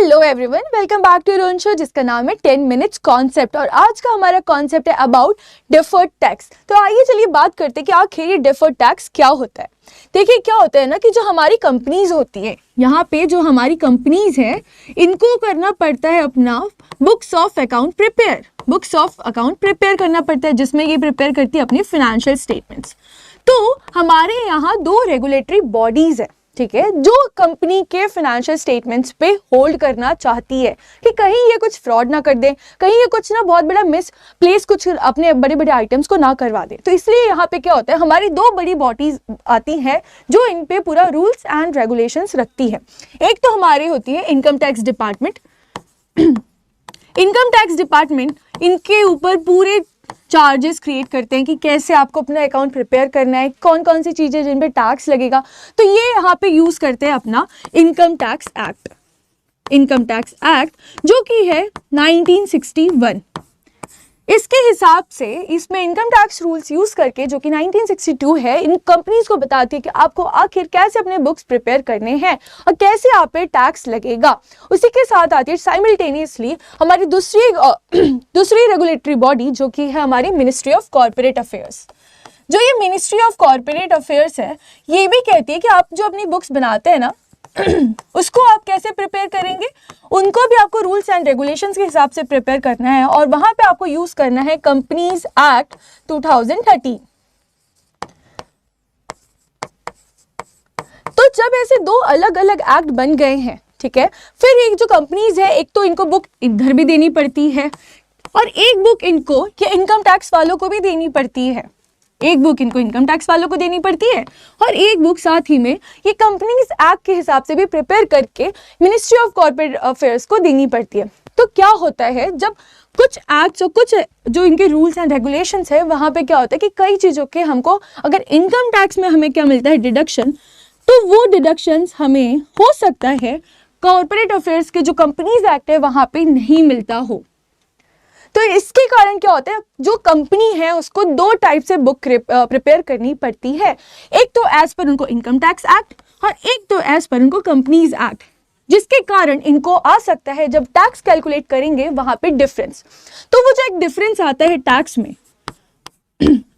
Hello everyone, welcome back to your own show जिसका नाम है 10 मिनट्स कॉन्सेप्ट। और आज का हमारा कॉन्सेप्ट है अबाउट डिफर्ड टैक्स। तो आइए चलिए बात करते हैं कि आखिर ये डिफर्ड टैक्स क्या होता है। देखिए क्या होता है ना कि जो हमारी कंपनीज होती है, यहाँ पे जो हमारी कंपनीज है इनको करना पड़ता है अपना बुक्स ऑफ अकाउंट प्रिपेयर करना पड़ता है, जिसमें ये प्रिपेयर करती है अपनी फाइनेंशियल स्टेटमेंट्स। तो हमारे यहाँ दो रेगुलेटरी बॉडीज है, ठीक है, जो कंपनी के फाइनेंशियल स्टेटमेंट्स पे होल्ड करना चाहती है कि कहीं ये कुछ फ्रॉड ना कर दे, कहीं ये कुछ ना बहुत बड़ा मिस प्लेस कुछ अपने बड़े बड़े आइटम्स को ना करवा दे। तो इसलिए यहाँ पे क्या होता है, हमारी दो बड़ी बॉडीज आती हैं जो इन पे पूरा रूल्स एंड रेगुलेशंस रखती है। एक तो हमारी होती है income tax department. Income tax department इनके ऊपर पूरे चार्जेस क्रिएट करते हैं कि कैसे आपको अपना अकाउंट प्रिपेयर करना है, कौन कौन सी चीज़ें जिन पे टैक्स लगेगा। तो ये यहाँ पे यूज़ करते हैं अपना इनकम टैक्स एक्ट जो कि है 1961। इसके हिसाब से इसमें इनकम टैक्स रूल्स यूज़ करके, जो कि 1962 है, इन कंपनीज को बताती है कि आपको आखिर कैसे अपने बुक्स प्रिपेयर करने हैं और कैसे आप पे टैक्स लगेगा। उसी के साथ आती है साइमल्टेनियसली हमारी दूसरी रेगुलेटरी बॉडी जो कि है हमारी मिनिस्ट्री ऑफ कॉर्पोरेट अफेयर्स। जो ये मिनिस्ट्री ऑफ कॉर्पोरेट अफेयर्स है, ये भी कहती है कि आप जो अपनी बुक्स बनाते हैं ना उसको आप कैसे प्रिपेयर करेंगे, उनको भी आपको रूल्स एंड रेगुलेशंस के हिसाब से प्रिपेयर करना है और वहां पे आपको यूज करना है कंपनीज एक्ट 2013। तो जब ऐसे दो अलग अलग एक्ट बन गए हैं, ठीक है, फिर एक जो कंपनीज है, एक तो इनको बुक इधर भी देनी पड़ती है और एक बुक इनको या इनकम टैक्स वालों को भी देनी पड़ती है। एक बुक इनको इनकम टैक्स वालों को देनी पड़ती है और एक बुक साथ ही में ये कंपनीज एक्ट के हिसाब से भी प्रिपेयर करके मिनिस्ट्री ऑफ कॉर्पोरेट अफेयर्स को देनी पड़ती है। तो क्या होता है, जब कुछ एक्ट्स और कुछ जो इनके रूल्स एंड रेगुलेशंस है, वहाँ पे क्या होता है कि कई चीज़ों के हमको अगर इनकम टैक्स में हमें क्या मिलता है, डिडक्शन, तो वो डिडक्शंस हमें हो सकता है कॉर्पोरेट अफेयर्स के जो कंपनीज एक्ट है वहाँ पे नहीं मिलता हो। तो इसके कारण क्या होता है, जो कंपनी है उसको दो टाइप से बुक प्रिपेयर करनी पड़ती है। एक तो एज पर उनको इनकम टैक्स एक्ट और एक तो एज पर उनको कंपनीज एक्ट, जिसके कारण इनको आ सकता है जब टैक्स कैलकुलेट करेंगे वहां पे डिफरेंस। तो वो जो एक डिफरेंस आता है टैक्स में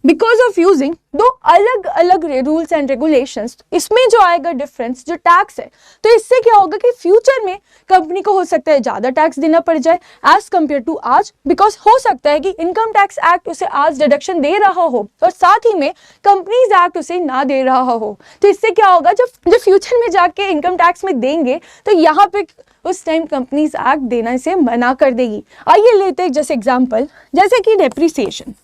बिकॉज ऑफ यूजिंग दो अलग अलग रूल्स एंड रेगुलेशंस, इसमें जो आएगा डिफरेंस जो टैक्स है, तो इससे क्या होगा कि फ्यूचर में कंपनी को हो सकता है ज़्यादा टैक्स देना पड़ जाए एज कम्पेयर टू आज, बिकॉज हो सकता है कि इनकम टैक्स एक्ट उसे आज डिडक्शन दे रहा हो और साथ ही में कंपनीज एक्ट उसे ना दे रहा हो। तो इससे क्या होगा, जब फ्यूचर में जाके इनकम टैक्स में देंगे तो यहाँ पे उस टाइम कंपनीज एक्ट देना से मना कर देगी। आइए लेते हैं जैसे एग्जाम्पल, जैसे कि डेप्रीसिएशन।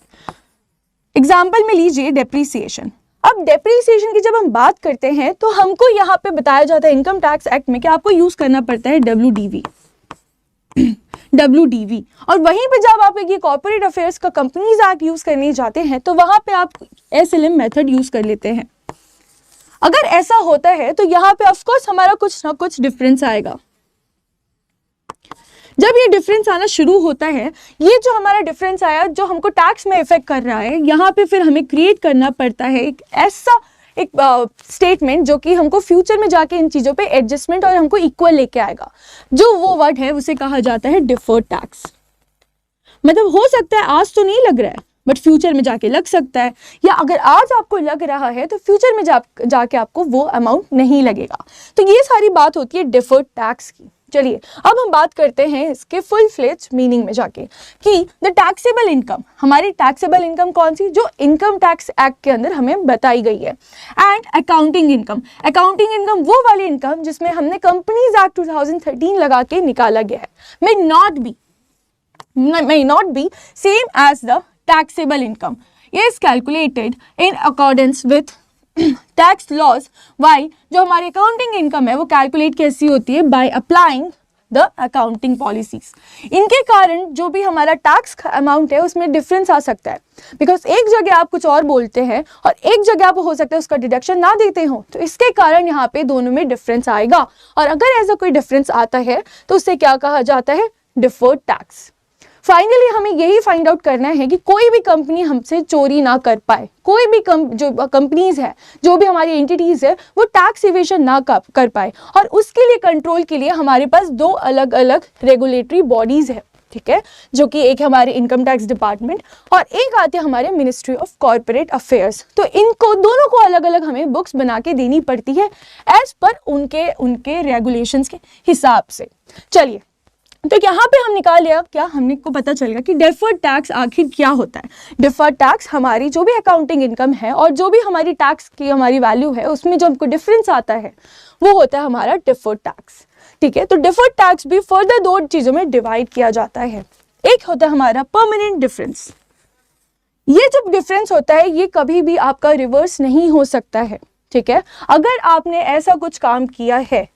एग्जाम्पल में लीजिए डेप्रीसिएशन। अब डेप्रीसिएशन की जब हम बात करते हैं तो हमको यहाँ पे बताया जाता है इनकम टैक्स एक्ट में कि आपको यूज करना पड़ता है WDV। और वहीं पे जब आप ये कॉर्पोरेट अफेयर्स का कंपनीज एक्ट यूज करने जाते हैं तो वहां पे आप SLM मेथड यूज कर लेते हैं। अगर ऐसा होता है तो यहाँ पे ऑफकोर्स हमारा कुछ ना कुछ डिफरेंस आएगा। जब ये डिफरेंस आना शुरू होता है, ये जो हमारा डिफरेंस आया जो हमको टैक्स में इफेक्ट कर रहा है, यहाँ पे फिर हमें क्रिएट करना पड़ता है एक ऐसा स्टेटमेंट जो कि हमको फ्यूचर में जाके इन चीज़ों पे एडजस्टमेंट और हमको इक्वल लेके आएगा। जो वो वर्ड है उसे कहा जाता है डिफर्ड टैक्स। मतलब हो सकता है आज तो नहीं लग रहा है बट फ्यूचर में जाके लग सकता है, या अगर आज आपको लग रहा है तो फ्यूचर में जाके आपको वो अमाउंट नहीं लगेगा। तो ये सारी बात होती है डिफर्ड टैक्स की। चलिए अब हम बात करते हैं इसके फुल फ्लेज मीनिंग में जाके कि द टैक्सेबल इनकम, हमारी टैक्सेबल इनकम कौन सी, जो इनकम टैक्स एक्ट के अंदर हमें बताई गई है। एंड अकाउंटिंग इनकम वो वाली इनकम जिसमें हमने कंपनीज एक्ट 2013 लगा के निकाला गया है, may not be same as the taxable income is calculated in accordance with tax laws. Why जो हमारी अकाउंटिंग इनकम है वो कैलकुलेट कैसी होती है, by applying the accounting policies. इनके कारण जो भी हमारा टैक्स अमाउंट है उसमें डिफरेंस आ सकता है, बिकॉज एक जगह आप कुछ और बोलते हैं और एक जगह आप हो सकता है उसका डिडक्शन ना देते हो, तो इसके कारण यहाँ पे दोनों में डिफरेंस आएगा। और अगर ऐसा कोई डिफरेंस आता है तो उसे क्या कहा जाता है, डिफर्ड टैक्स। फाइनली हमें यही फाइंड आउट करना है कि कोई भी कंपनी हमसे चोरी ना कर पाए, कोई भी जो कंपनीज है, जो भी हमारी एंटिटीज है, वो टैक्स इवेशन ना कर पाए। और उसके लिए कंट्रोल के लिए हमारे पास दो अलग अलग रेगुलेटरी बॉडीज है, ठीक है, जो कि एक हमारे इनकम टैक्स डिपार्टमेंट और एक आते हैं हमारे मिनिस्ट्री ऑफ कॉर्पोरेट अफेयर्स। तो इनको दोनों को अलग अलग हमें बुक्स बना के देनी पड़ती है एज पर उनके रेगुलेशंस के हिसाब से। चलिए, तो यहाँ पे हम निकाल लिया, क्या हमने को पता चलेगा कि डिफर्ड टैक्स आखिर क्या होता है। डिफर्ड टैक्स हमारी जो भी अकाउंटिंग इनकम है और जो भी हमारी टैक्स की हमारी वैल्यू है, उसमें जो हमको डिफरेंस आता है वो होता है हमारा डिफर्ड टैक्स, ठीक है। तो डिफर्ड टैक्स भी फर्दर दो चीजों में डिवाइड किया जाता है। एक होता है हमारा परमानेंट डिफरेंस। ये जो डिफरेंस होता है ये कभी भी आपका रिवर्स नहीं हो सकता है, ठीक है। अगर आपने ऐसा कुछ काम किया है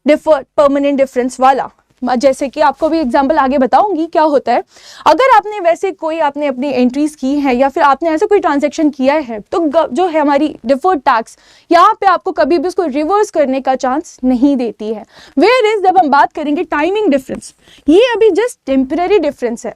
डिफर्ड परमानेंट डिफरेंस वाला, जैसे कि आपको भी एग्जांपल आगे बताऊंगी क्या होता है, अगर आपने वैसे कोई आपने अपनी एंट्रीज की है या फिर आपने ऐसा कोई ट्रांजैक्शन किया है, तो जो है हमारी डिफर्ड टैक्स यहाँ पे आपको कभी भी उसको रिवर्स करने का चांस नहीं देती है। वेयर इज जब हम बात करेंगे टाइमिंग डिफरेंस, ये अभी जस्ट टेम्पररी डिफरेंस है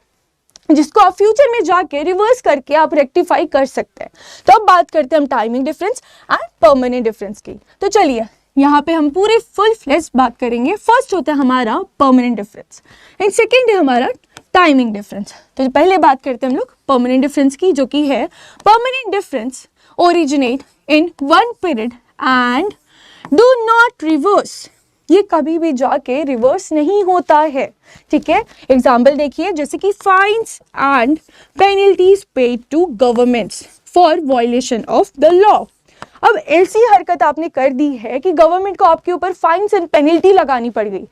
जिसको आप फ्यूचर में जाके रिवर्स करके आप रेक्टिफाई कर सकते हैं। तो अब बात करते हैं हम timing difference and permanent difference की। तो चलिए यहाँ पे हम पूरे फुल फ्लेश बात करेंगे। फर्स्ट होता है हमारा परमानेंट डिफरेंस एंड सेकेंड है हमारा टाइमिंग डिफरेंस। तो पहले बात करते हैं हम लोग परमानेंट डिफरेंस की, जो कि है permanent difference originate in one period and do not reverse. ये कभी भी जाके रिवर्स नहीं होता है, ठीक है। एग्जाम्पल देखिए, जैसे कि fines and penalties paid to governments for violation of the law. अब ऐसी हरकत आपने कर दी है कि गवर्नमेंट को आपके ऊपर फाइन्स एंड पेनल्टी लगानी पड़ गई,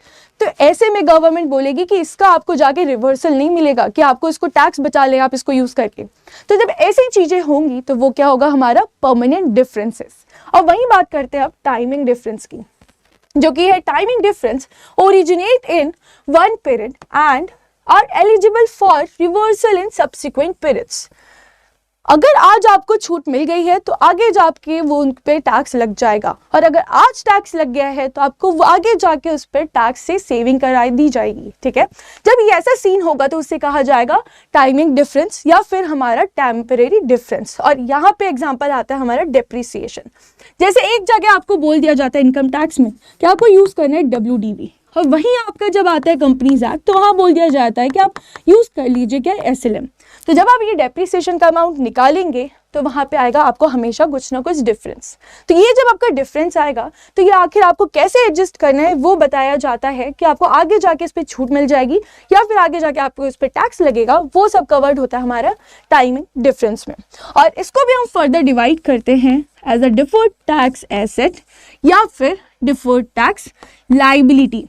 तो ऐसे में गवर्नमेंट बोलेगी कि इसका आपको जाके रिवर्सल नहीं मिलेगा, कि आपको इसको टैक्स बचा ले आप इसको यूज करके। तो जब ऐसी चीजें होंगी तो वो क्या होगा, हमारा परमानेंट डिफरेंसेस। और वही बात करते हैं अब टाइमिंग डिफरेंस की, जो कि है timing difference originate in one period and are eligible for reversal in subsequent periods. अगर आज आपको छूट मिल गई है तो आगे जाके वो उन पे टैक्स लग जाएगा, और अगर आज टैक्स लग गया है तो आपको आगे जाके उस पर टैक्स से सेविंग कराई दी जाएगी, ठीक है। जब ये ऐसा सीन होगा तो उससे कहा जाएगा टाइमिंग डिफरेंस या फिर हमारा टेम्परेरी डिफरेंस। और यहाँ पे एग्जांपल आता है हमारा डेप्रिसिएशन। जैसे एक जगह आपको बोल दिया जाता है इनकम टैक्स में कि आपको यूज करना है WDV, और वहीं आपका जब आता है कंपनीज एक्ट तो वहाँ बोल दिया जाता है कि आप यूज कर लीजिए क्या SLM। तो जब आप ये डेप्रिसिएशन का अमाउंट निकालेंगे तो वहाँ पे आएगा आपको हमेशा कुछ ना कुछ डिफरेंस। तो ये जब आपका डिफरेंस आएगा तो ये आखिर आपको कैसे एडजस्ट करना है वो बताया जाता है, कि आपको आगे जाके इस पर छूट मिल जाएगी या फिर आगे जाके आपको इस पर टैक्स लगेगा, वो सब कवर्ड होता है हमारा टाइमिंग डिफरेंस में। और इसको भी हम फर्दर डिवाइड करते हैं as a deferred tax asset या फिर डिफर्ड टैक्स लाइबिलिटी।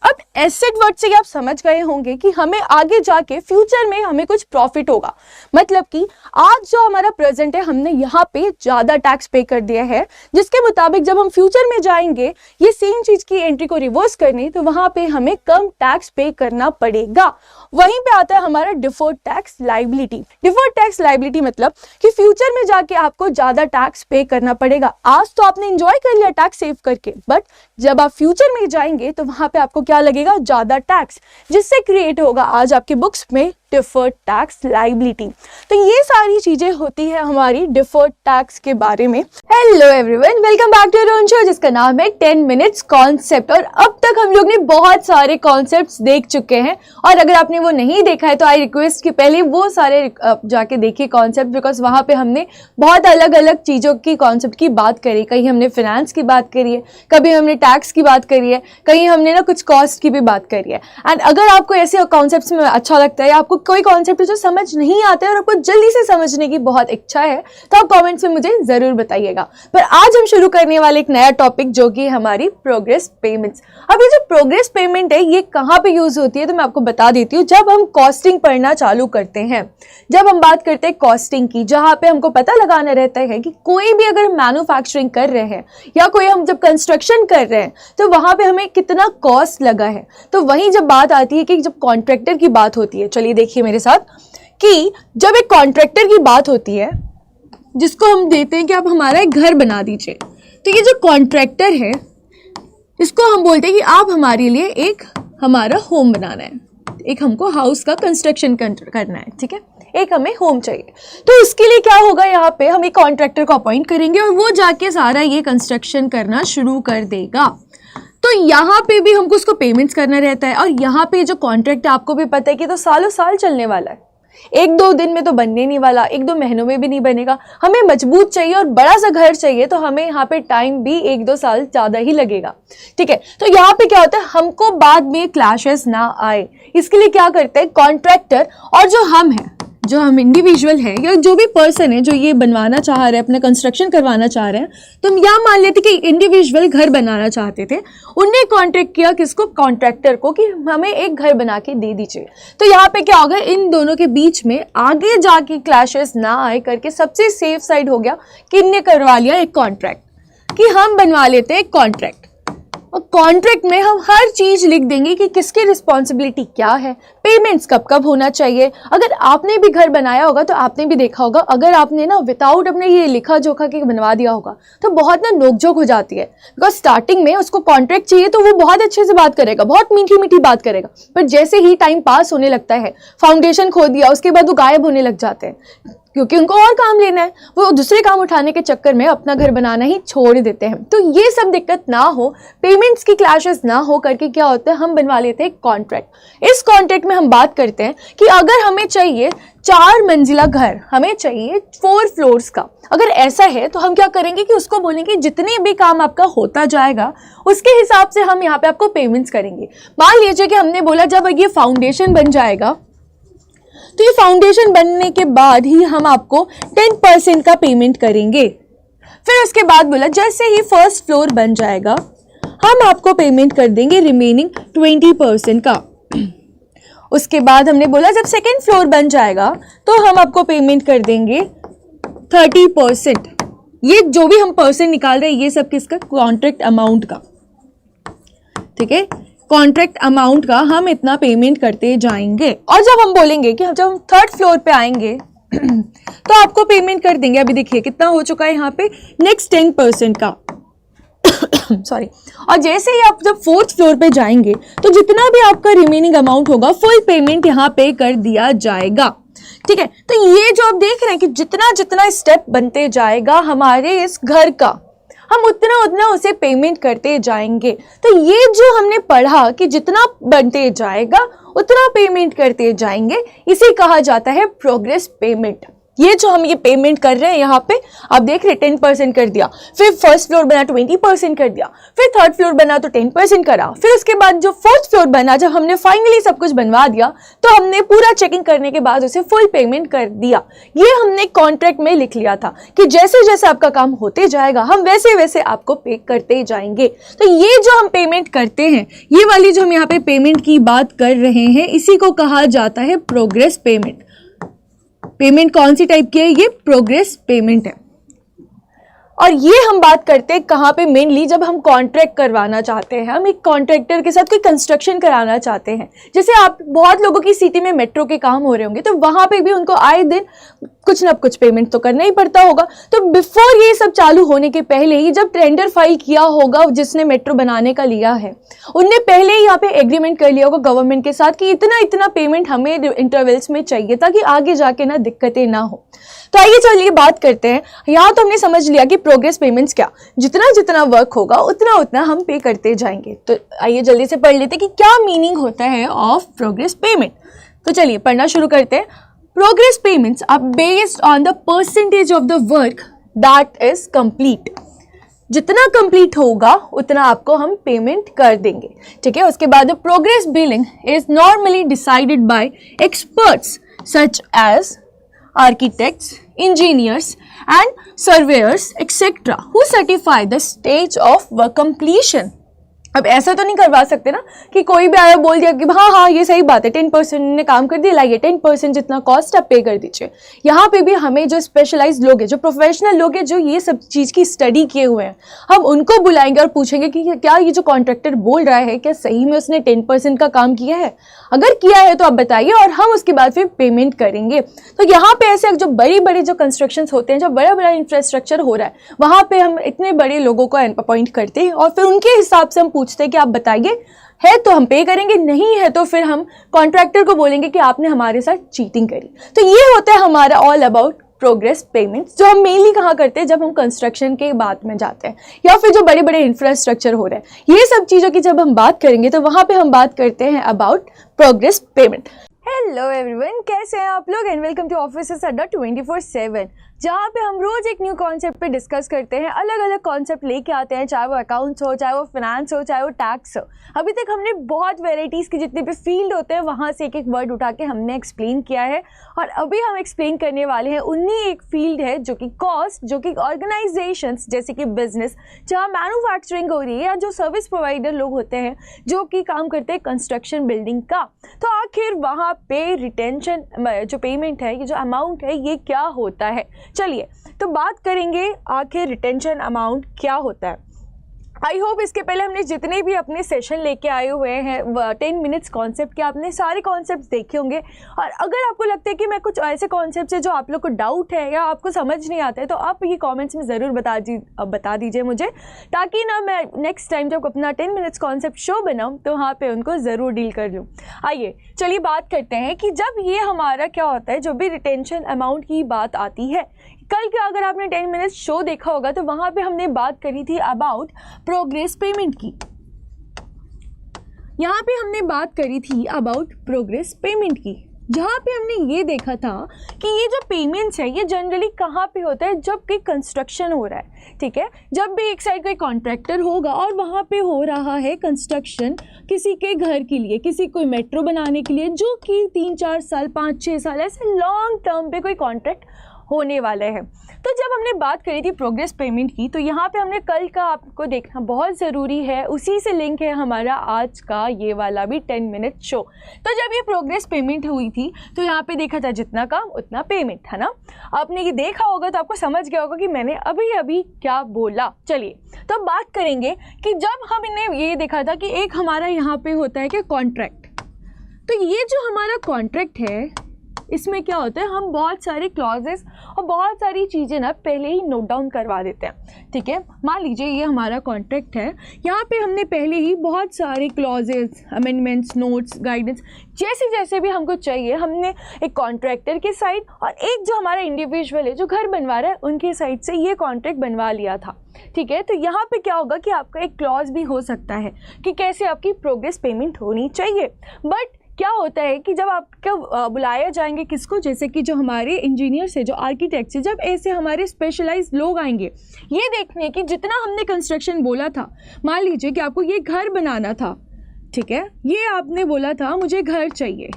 अब एसेट वर्ड से आप समझ गए होंगे कि हमें आगे जाके फ्यूचर में हमें कुछ प्रॉफिट होगा, मतलब कि आज जो हमारा प्रेजेंट है हमने यहाँ पे ज्यादा टैक्स पे कर दिया है, जिसके मुताबिक जब हम फ्यूचर में जाएंगे ये सेम चीज की एंट्री को रिवर्स करने, तो वहां पे हमें कम टैक्स पे करना पड़ेगा। वहीं पे आता है हमारा deferred tax liability. Deferred tax liability मतलब कि फ्यूचर में जाके आपको ज्यादा टैक्स पे करना पड़ेगा। आज तो आपने एंजॉय कर लिया टैक्स सेव करके, बट जब आप फ्यूचर में जाएंगे तो वहां पे आपको क्या लगेगा, ज्यादा टैक्स, जिससे क्रिएट होगा आज आपके बुक्स में डिफर्ड टैक्स लाइबिलिटी। तो ये सारी चीजें होती है हमारी डिफर्ड टैक्स के बारे में। Hello everyone, welcome back to our show जिसका नाम है 10 मिनट्स कॉन्सेप्ट। और अब तक हम लोग ने बहुत सारे कॉन्सेप्ट्स देख चुके हैं, और अगर आपने वो नहीं देखा है तो आई रिक्वेस्ट कि पहले वो सारे जाके देखिए कॉन्सेप्ट, बिकॉज वहां पे हमने बहुत अलग अलग चीजों की कॉन्सेप्ट की बात करी। कहीं हमने फिनेंस की बात करी है, कभी हमने टैक्स की बात करी है, कहीं हमने ना कुछ कॉस्ट की भी बात करी है। एंड अगर आपको ऐसे कॉन्सेप्ट्स में अच्छा लगता है या आपको कोई कॉन्सेप्ट जो समझ नहीं आता है और आपको जल्दी से समझने की बहुत इच्छा है, तो आप कमेंट्स में मुझे जरूर बताइएगा। पर आज हम शुरू करने वाले एक नया टॉपिक, जो कि हमारी प्रोग्रेस पेमेंट्स। अब ये जो प्रोग्रेस पेमेंट है ये कहाँ पे यूज होती है तो मैं आपको बता देती हूँ। जब हम कॉस्टिंग पढ़ना चालू करते हैं, जब हम बात करते हैं कॉस्टिंग की, जहाँ पे हमको पता लगाना रहता है कि कोई भी अगर मैन्युफैक्चरिंग कर रहे हैं या कोई हम जब कंस्ट्रक्शन कर रहे हैं तो वहां पे हमें कितना कॉस्ट लगा है। तो वहीं जब बात आती है कि जब कॉन्ट्रैक्टर की बात होती है, चलिए देखिए मेरे साथ कि जब एक कॉन्ट्रैक्टर की बात होती है जिसको हम देते हैं कि आप हमारा एक घर बना दीजिए, तो ये जो कॉन्ट्रैक्टर है इसको हम बोलते हैं कि आप हमारे लिए एक हमारा होम बनाना है, एक हमको हाउस का कंस्ट्रक्शन करना है, ठीक है, एक हमें होम चाहिए। तो उसके लिए क्या होगा, यहाँ पे हम एक कॉन्ट्रैक्टर को अपॉइंट करेंगे और वो जाके सारा ये कंस्ट्रक्शन करना शुरू कर देगा। तो यहाँ पे भी हमको उसको पेमेंट्स करना रहता है, और यहाँ पे जो कॉन्ट्रैक्ट है आपको भी पता है कि तो सालों साल चलने वाला है, 1-2 दिन में तो बनने नहीं वाला, 1-2 महीनों में भी नहीं बनेगा। हमें मजबूत चाहिए और बड़ा सा घर चाहिए, तो हमें यहाँ पे टाइम भी 1-2 साल ज़्यादा ही लगेगा, ठीक है। तो यहाँ पे क्या होता है, हमको बाद में क्लैशेस ना आए, इसके लिए क्या करते हैं कॉन्ट्रैक्टर और जो हम हैं, जो हम इंडिविजुअल है या जो भी पर्सन है जो ये बनवाना चाह रहे हैं, अपना कंस्ट्रक्शन करवाना चाह रहे हैं, तो हम यहाँ मान लेते कि इंडिविजुअल घर बनाना चाहते थे, उनने कॉन्ट्रैक्ट किया किसको, कॉन्ट्रैक्टर को, कि हमें एक घर बना के दे दीजिए। तो यहाँ पे क्या होगा, इन दोनों के बीच में आगे जाके क्लैशेस ना आए करके सबसे सेफ साइड हो गया कि इनने करवा लिया एक कॉन्ट्रैक्ट, कि हम बनवा लेते हैं एक कॉन्ट्रैक्ट, और कॉन्ट्रैक्ट में हम हर चीज लिख देंगे कि किसकी रिस्पॉन्सिबिलिटी क्या है, पेमेंट्स कब कब होना चाहिए। अगर आपने भी घर बनाया होगा तो आपने भी देखा होगा, अगर आपने ना विदाउट अपने ये लिखा जोखा के बनवा दिया होगा तो बहुत ना नोकझोंक हो जाती है, बिकॉज स्टार्टिंग में उसको कॉन्ट्रैक्ट चाहिए तो वो बहुत अच्छे से बात करेगा, बहुत मीठी मीठी बात करेगा, पर जैसे ही टाइम पास होने लगता है, फाउंडेशन खो दिया, उसके बाद वो गायब होने लग जाते हैं, क्योंकि उनको और काम लेना है, वो दूसरे काम उठाने के चक्कर में अपना घर बनाना ही छोड़ देते हैं। तो ये सब दिक्कत ना हो, पेमेंट्स की क्लैशेस ना हो करके क्या होता है, हम बनवा लेते हैं कॉन्ट्रैक्ट। इस कॉन्ट्रैक्ट में हम बात करते हैं कि अगर हमें चाहिए 4 मंजिला घर, हमें चाहिए 4 फ्लोर्स का, अगर ऐसा है तो हम क्या करेंगे कि उसको बोलेंगे जितने भी काम आपका होता जाएगा उसके हिसाब से हम यहाँ पे आपको पेमेंट्स करेंगे। मान लीजिए कि हमने बोला जब ये फाउंडेशन बन जाएगा, तो ये फाउंडेशन बनने के बाद ही हम आपको 10% का पेमेंट करेंगे। फिर उसके बाद बोला जैसे ही फर्स्ट फ्लोर बन जाएगा हम आपको पेमेंट कर देंगे रिमेनिंग 20% का। उसके बाद हमने बोला जब सेकेंड फ्लोर बन जाएगा तो हम आपको पेमेंट कर देंगे 30%। ये जो भी हम परसेंट निकाल रहे हैं ये सब किसका, कॉन्ट्रैक्ट अमाउंट का, ठीक है, कॉन्ट्रैक्ट अमाउंट का हम इतना पेमेंट करते जाएंगे। और जब हम बोलेंगे कि जब हम 3rd फ्लोर पे आएंगे तो आपको पेमेंट कर देंगे, अभी देखिए कितना हो चुका है यहाँ पे, नेक्स्ट 10% का सॉरी। और जैसे ही आप जब 4th फ्लोर पे जाएंगे तो जितना भी आपका रिमेनिंग अमाउंट होगा फुल पेमेंट यहाँ पे कर दिया जाएगा, ठीक है। तो ये जो आप देख रहे हैं कि जितना जितना स्टेप बनते जाएगा हमारे इस घर का, हम उतना उतना उसे पेमेंट करते जाएंगे। तो ये जो हमने पढ़ा कि जितना बनते जाएगा उतना पेमेंट करते जाएंगे, इसे कहा जाता है प्रोग्रेस पेमेंट। ये जो हम ये पेमेंट कर रहे हैं यहाँ पे आप देख रहे 10% कर दिया, फिर फर्स्ट फ्लोर बना 20% कर दिया, फिर 3rd फ्लोर बना तो 10% करा, फिर उसके बाद जो 4th फ्लोर बना जब हमने फाइनली सब कुछ बनवा दिया तो हमने पूरा चेकिंग करने के बाद उसे फुल पेमेंट कर दिया। ये हमने कॉन्ट्रैक्ट में लिख लिया था कि जैसे जैसे आपका काम होते जाएगा हम वैसे वैसे आपको पे करते जाएंगे। तो ये जो हम पेमेंट करते हैं, ये वाली जो हम यहाँ पे पेमेंट की बात कर रहे हैं, इसी को कहा जाता है प्रोग्रेस पेमेंट। पेमेंट कौन सी टाइप की है, ये प्रोग्रेस पेमेंट है। और ये हम बात करते हैं कहाँ पे, मेनली जब हम कॉन्ट्रैक्ट करवाना चाहते हैं, हम एक कॉन्ट्रैक्टर के साथ कोई कंस्ट्रक्शन कराना चाहते हैं। जैसे आप बहुत लोगों की सिटी में मेट्रो के काम हो रहे होंगे तो वहाँ पे भी उनको आए दिन कुछ ना कुछ पेमेंट तो करना ही पड़ता होगा। तो बिफोर ये सब चालू होने के पहले ही जब टेंडर फाइल किया होगा जिसने मेट्रो बनाने का लिया है, उनने पहले ही यहाँ पे एग्रीमेंट कर लिया होगा गवर्नमेंट के साथ कि इतना इतना पेमेंट हमें इंटरवल्स में चाहिए ताकि आगे जाके ना दिक्कतें ना हो। तो आइए चलिए बात करते हैं। यहाँ तो हमने समझ लिया कि प्रोग्रेस पेमेंट्स क्या, जितना जितना वर्क होगा उतना उतना हम पे करते जाएंगे। तो आइए जल्दी से पढ़ लेते हैं कि क्या मीनिंग होता है ऑफ प्रोग्रेस पेमेंट। तो चलिए पढ़ना शुरू करते हैं। Progress payments are based on the percentage of the work that is complete. जितना कंप्लीट होगा उतना आपको हम पेमेंट कर देंगे, ठीक है। उसके बाद progress billing is normally decided by experts such as architects, engineers and surveyors etc. who certify the stage of work completion। अब ऐसा तो नहीं करवा सकते ना कि कोई भी आया बोल दिया कि हाँ ये सही बात है 10% ने काम कर दिया, लाइए 10% जितना कॉस्ट आप पे कर दीजिए। यहाँ पे भी हमें जो स्पेशलाइज्ड लोग हैं, जो प्रोफेशनल लोग हैं, जो ये सब चीज़ की स्टडी किए हुए हैं, हम उनको बुलाएंगे और पूछेंगे कि क्या ये जो कॉन्ट्रैक्टर बोल रहा है क्या सही में उसने 10% का काम किया है। अगर किया है तो आप बताइए और हम उसके बाद फिर पेमेंट करेंगे। तो यहाँ पे ऐसे जो बड़ी बड़ी जो कंस्ट्रक्शन होते हैं, जो बड़ा बड़ा इंफ्रास्ट्रक्चर हो रहा है, वहाँ पे हम इतने बड़े लोगों को अपॉइंट करते हैं और फिर उनके हिसाब से हम पूछते पूछते हैं कि आप बताइए, है तो हम पे करेंगे, नहीं है तो फिर हम कॉन्ट्रैक्टर को बोलेंगे कि आपने हमारे साथ चीटिंग करी। तो ये होता है हमारा ऑल अबाउट प्रोग्रेस पेमेंट्स, जो हम मेनली कहाँ करते हैं जब हम कंस्ट्रक्शन के बाद में जाते हैं या फिर जो बड़े बड़े इंफ्रास्ट्रक्चर हो रहे हैं, ये सब चीज़ों की जब हम बात करेंगे तो वहाँ पे हम बात करते हैं about progress payment. Hello everyone, कैसे हैं आप लोग एंड वेलकम टू ऑफिसर्स अड्डा 24/7, जहाँ पे हम रोज एक न्यू कॉन्सेप्ट पे डिस्कस करते हैं, अलग अलग कॉन्सेप्ट लेके आते हैं, चाहे वो अकाउंट्स हो, चाहे वो फाइनेंस हो, चाहे वो टैक्स हो। अभी तक हमने बहुत वेराइटीज़ के जितने भी फील्ड होते हैं वहाँ से एक एक वर्ड उठा के हमने एक्सप्लेन किया है, और अभी हम एक्सप्लेन करने वाले हैं उन्हीं एक फील्ड है जो कि कॉस्ट, जो कि ऑर्गेनाइजेशंस जैसे कि बिजनेस जहाँ मैन्युफैक्चरिंग हो रही है, या जो सर्विस प्रोवाइडर लोग होते हैं जो कि काम करते हैं कंस्ट्रक्शन बिल्डिंग का। तो आखिर वहाँ पे रिटेंशन जो पेमेंट है, ये जो अमाउंट है, ये क्या होता है। चलिए तो बात करेंगे आखिर रिटेंशन अमाउंट क्या होता है। आई होप इसके पहले हमने जितने भी अपने सेशन लेके आए हुए हैं 10 मिनट्स कॉन्सेप्ट के, आपने सारे कॉन्सेप्ट्स देखे होंगे। और अगर आपको लगता है कि मैं कुछ ऐसे कॉन्सेप्ट्स है जो आप लोग को डाउट है या आपको समझ नहीं आता है, तो आप ये कमेंट्स में ज़रूर बता दीजिए मुझे, ताकि ना मैं नेक्स्ट टाइम जब अपना 10 मिनट्स कॉन्सेप्ट शो बनाऊँ तो वहाँ पर उनको ज़रूर डील कर लूँ। आइए चलिए बात करते हैं कि जब ये हमारा क्या होता है, जब भी रिटेंशन अमाउंट की बात आती है। कल का अगर आपने 10 मिनट्स शो देखा होगा तो वहाँ पे हमने बात करी थी अबाउट प्रोग्रेस पेमेंट की। यहाँ पे हमने बात करी थी अबाउट प्रोग्रेस पेमेंट की, जहाँ पे हमने ये देखा था कि ये जो पेमेंट्स है ये जनरली कहाँ पे होता है, जब कि कंस्ट्रक्शन हो रहा है, ठीक है। जब भी एक साइड कोई कॉन्ट्रैक्टर होगा और वहाँ पे हो रहा है कंस्ट्रक्शन किसी के घर के लिए, किसी कोई मेट्रो बनाने के लिए, जो कि 3-4 साल 5-6 साल ऐसे लॉन्ग टर्म पे कोई कॉन्ट्रैक्ट होने वाले हैं। तो जब हमने बात करी थी प्रोग्रेस पेमेंट की, तो यहाँ पे हमने कल का आपको देखना बहुत ज़रूरी है, उसी से लिंक है हमारा आज का ये वाला भी 10 मिनट शो। तो जब ये प्रोग्रेस पेमेंट हुई थी तो यहाँ पे देखा था जितना काम उतना पेमेंट, है ना। आपने ये देखा होगा तो आपको समझ गया होगा कि मैंने अभी अभी क्या बोला। चलिए तो बात करेंगे कि जब हमने ये देखा था कि एक हमारा यहाँ पे होता है कि कॉन्ट्रैक्ट, तो ये जो हमारा कॉन्ट्रैक्ट है इसमें क्या होता है, हम बहुत सारे क्लॉजेस और बहुत सारी चीज़ें ना पहले ही नोट डाउन करवा देते हैं, ठीक है। मान लीजिए ये हमारा कॉन्ट्रैक्ट है, यहाँ पे हमने पहले ही बहुत सारे क्लॉजेस, अमेंडमेंट्स, नोट्स, गाइडेंस जैसे जैसे भी हमको चाहिए, हमने एक कॉन्ट्रैक्टर के साइड और एक जो हमारा इंडिविजुअल है जो घर बनवा रहा है उनके साइड से ये कॉन्ट्रैक्ट बनवा लिया था, ठीक है। तो यहाँ पे क्या होगा कि आपका एक क्लॉज भी हो सकता है कि कैसे आपकी प्रोग्रेस पेमेंट होनी चाहिए। बट क्या होता है कि जब आपको बुलाया जाएंगे किसको, जैसे कि जो हमारे इंजीनियर्स है, जो आर्किटेक्ट्स है, जब ऐसे हमारे स्पेशलाइज्ड लोग आएंगे ये देखने कि जितना हमने कंस्ट्रक्शन बोला था, मान लीजिए कि आपको ये घर बनाना था, ठीक है, ये आपने बोला था मुझे घर चाहिए,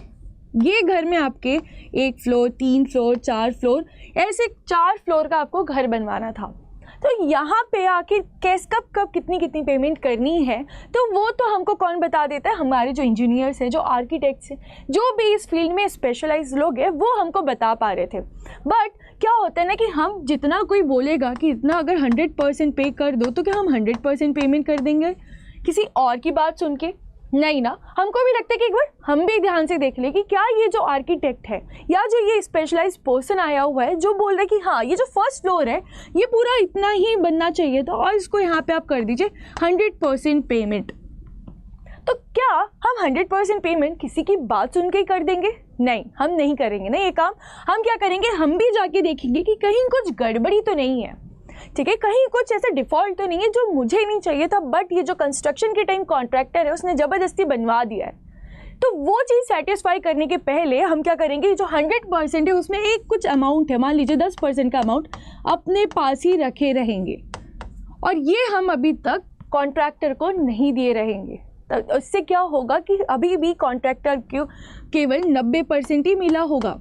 ये घर में आपके 1 फ्लोर 3 फ्लोर 4 फ्लोर ऐसे 4 फ्लोर का आपको घर बनवाना था। तो यहाँ पे आखिर कब कितनी पेमेंट करनी है, तो वो तो हमको कौन बता देता है, हमारे जो इंजीनियर्स हैं, जो आर्किटेक्ट्स हैं, जो भी इस फील्ड में स्पेशलाइज्ड लोग हैं, वो हमको बता पा रहे थे। बट क्या होता है ना कि हम जितना कोई बोलेगा कि इतना अगर 100% पे कर दो, तो क्या हम 100% पेमेंट कर देंगे किसी और की बात सुन के? नहीं ना। हमको भी लगता है कि एक बार हम भी ध्यान से देख ले कि क्या ये जो आर्किटेक्ट है या जो ये स्पेशलाइज्ड पर्सन आया हुआ है जो बोल रहा है कि हाँ ये जो फर्स्ट फ्लोर है ये पूरा इतना ही बनना चाहिए था और इसको यहाँ पे आप कर दीजिए 100% पेमेंट, तो क्या हम 100% पेमेंट किसी की बात सुन के कर देंगे? नहीं, हम नहीं करेंगे ना ये काम। हम क्या करेंगे, हम भी जाके देखेंगे कि कहीं कुछ गड़बड़ी तो नहीं है, ठीक है, कहीं कुछ ऐसा डिफ़ॉल्ट तो नहीं है जो मुझे नहीं चाहिए था, बट ये जो कंस्ट्रक्शन के टाइम कॉन्ट्रैक्टर है उसने ज़बरदस्ती बनवा दिया है। तो वो चीज़ सेटिस्फाई करने के पहले हम क्या करेंगे, जो 100% है उसमें एक कुछ अमाउंट है, मान लीजिए 10% का अमाउंट अपने पास ही रखे रहेंगे, और ये हम अभी तक कॉन्ट्रैक्टर को नहीं दिए रहेंगे। तो इससे क्या होगा कि अभी भी कॉन्ट्रैक्टर को केवल 90% ही मिला होगा।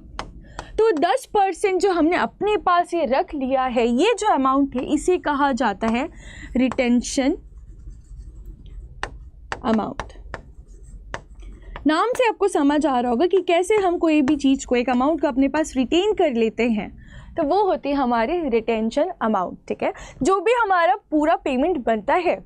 तो 10% जो हमने अपने पास ये रख लिया है, ये जो अमाउंट है इसे कहा जाता है रिटेंशन अमाउंट। नाम से आपको समझ आ रहा होगा कि कैसे हम कोई भी चीज़ को, एक अमाउंट को अपने पास रिटेन कर लेते हैं, तो वो होती है हमारी रिटेंशन अमाउंट, ठीक है। जो भी हमारा पूरा पेमेंट बनता है,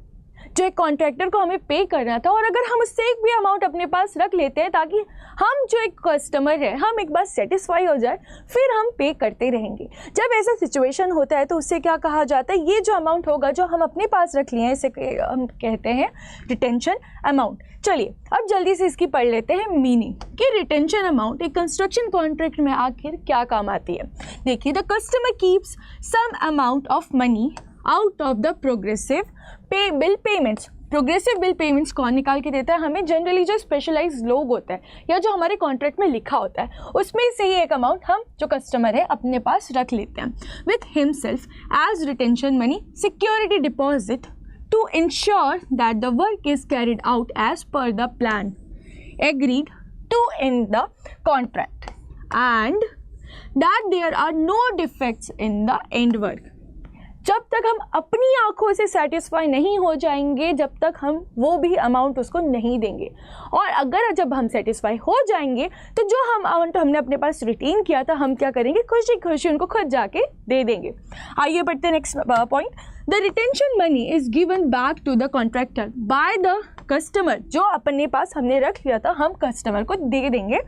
जो एक कॉन्ट्रैक्टर को हमें पे करना था, और अगर हम उससे एक भी अमाउंट अपने पास रख लेते हैं ताकि हम जो एक कस्टमर है हम एक बार सेटिस्फाई हो जाए, फिर हम पे करते रहेंगे। जब ऐसा सिचुएशन होता है तो उससे क्या कहा जाता है, ये जो अमाउंट होगा जो हम अपने पास रख लिए हैं इसे हम कहते हैं रिटेंशन अमाउंट। चलिए अब जल्दी से इसकी पढ़ लेते हैं मीनिंग कि रिटेंशन अमाउंट एक कंस्ट्रक्शन कॉन्ट्रैक्ट में आखिर क्या काम आती है। देखिए, the customer keeps some amount of money out of the progressive bill payments. Progressive bill payments कौन निकाल के देता है हमें? जनरली जो स्पेशलाइज लोग होते हैं या जो हमारे कॉन्ट्रैक्ट में लिखा होता है उसमें से ही एक अमाउंट हम जो कस्टमर है अपने पास रख लेते हैं with himself as retention money security deposit to ensure that the work is carried out as per the plan agreed to in the contract and that there are no defects in the end work. जब तक हम अपनी आंखों से satisfy नहीं हो जाएंगे, जब तक हम वो भी अमाउंट उसको नहीं देंगे, और अगर जब हम सेटिस्फाई हो जाएंगे तो जो हम अमाउंट हमने अपने पास रिटेन किया था हम क्या करेंगे, खुशी खुशी उनको खुद जाके दे देंगे। आइए बढ़ते हैं next point. The retention money is given back to the contractor by the customer. जो अपने पास हमने रख लिया था हम कस्टमर को दे देंगे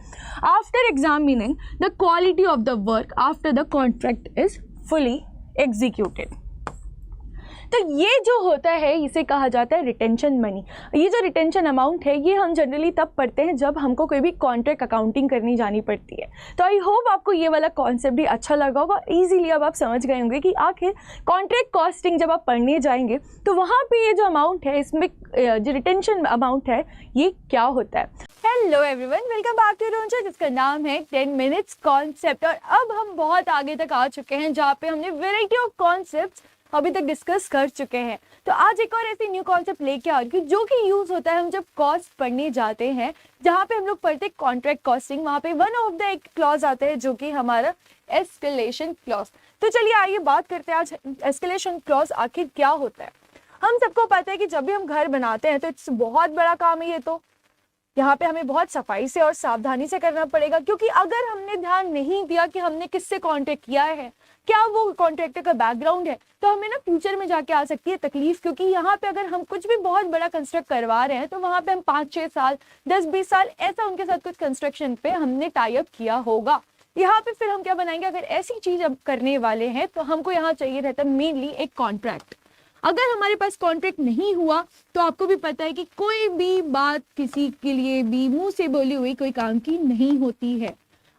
after examining the quality of the work after the contract is fully executed. तो ये जो होता है इसे कहा जाता है रिटेंशन मनी। ये जो रिटेंशन अमाउंट है ये हम जनरली तब पढ़ते हैं जब हमको कोई भी कॉन्ट्रैक्ट अकाउंटिंग करनी जानी पड़ती है। तो आई होप आपको ये वाला कॉन्सेप्ट भी अच्छा लगा होगा, इजीली अब आप समझ गए होंगे कि आखिर कॉन्ट्रैक्ट कॉस्टिंग जब आप पढ़ने जाएंगे तो वहाँ पे ये जो अमाउंट है इसमें जो रिटेंशन अमाउंट है ये क्या होता है। Hello everyone, welcome back to रोंचा जिसका नाम है 10 मिनट्स कॉन्सेप्ट। और अब हम बहुत आगे तक आ चुके हैं जहाँ पे हमने वेराइटी ऑफ कॉन्सेप्ट्स अभी तक डिस्कस कर चुके हैं। तो आज एक और ऐसे न्यू कॉन्सेप्ट लेके आ रही हूँ जो कि यूज होता है हम जब कॉस्ट पढ़ने जाते हैं, जहाँ पे हम लोग पढ़ते हैं कॉन्ट्रैक्ट कॉस्टिंग। वहाँ पे वन ऑफ द एक क्लॉज आता है जो कि हमारा एस्केलेशन क्लॉज। तो चलिए आइए बात करते हैं आज एस्केलेशन क्लॉज आखिर क्या होता है। हम सबको पता है कि जब भी हम घर बनाते हैं तो इट्स बहुत बड़ा काम है ये, तो यहाँ पे हमें बहुत सफाई से और सावधानी से करना पड़ेगा, क्योंकि अगर हमने ध्यान नहीं दिया कि हमने किससे कॉन्ट्रैक्ट किया है, क्या वो कॉन्ट्रैक्टर का बैकग्राउंड है, तो हमें ना फ्यूचर में जाके आ सकती है तकलीफ। क्योंकि यहाँ पे अगर हम कुछ भी बहुत बड़ा कंस्ट्रक्ट करवा रहे हैं तो वहाँ पे हम 5-6 साल 10-20 साल ऐसा उनके साथ कुछ कंस्ट्रक्शन पे हमने टाई अप किया होगा। यहाँ पे फिर हम क्या बनाएंगे, अगर ऐसी चीज अब करने वाले हैं तो हमको यहाँ चाहिए रहता है मेनली एक कॉन्ट्रैक्ट। अगर हमारे पास कॉन्ट्रैक्ट नहीं हुआ तो आपको भी पता है कि कोई भी बात किसी के लिए भी मुंह से बोली हुई कोई काम की नहीं होती है,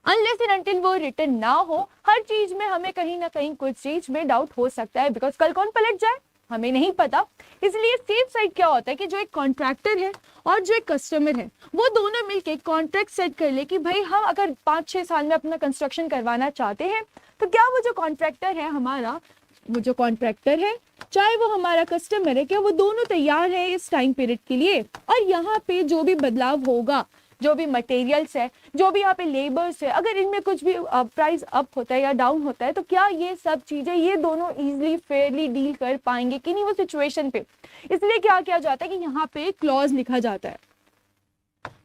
अनलेस एंड अनटिल वो रिटर्न ना हो। हर चीज में हमें कहीं ना कहीं कुछ चीज में डाउट हो सकता है, बिकॉज कल कौन पलट जाए हमें नहीं पता। इसलिए सेफ साइड क्या होता है कि जो एक कॉन्ट्रैक्टर है और जो एक कस्टमर है वो दोनों मिलके कॉन्ट्रैक्ट सेट कर ले कि भाई हम अगर 5-6 साल में अपना कंस्ट्रक्शन करवाना चाहते हैं तो क्या वो जो कॉन्ट्रैक्टर है हमारा, वो जो कॉन्ट्रैक्टर है चाहे वो हमारा कस्टमर है, क्या वो दोनों तैयार है इस टाइम पीरियड के लिए। और यहाँ पे जो भी बदलाव होगा, जो भी मटेरियल्स है, जो भी यहाँ पे लेबर्स है, अगर इनमें कुछ भी प्राइस अप होता है या डाउन होता है तो क्या ये सब चीजें ये दोनों इजीली फेयरली डील कर पाएंगे कि नहीं वो सिचुएशन पे। इसलिए क्या किया जाता है कि यहाँ पे क्लॉज लिखा जाता है,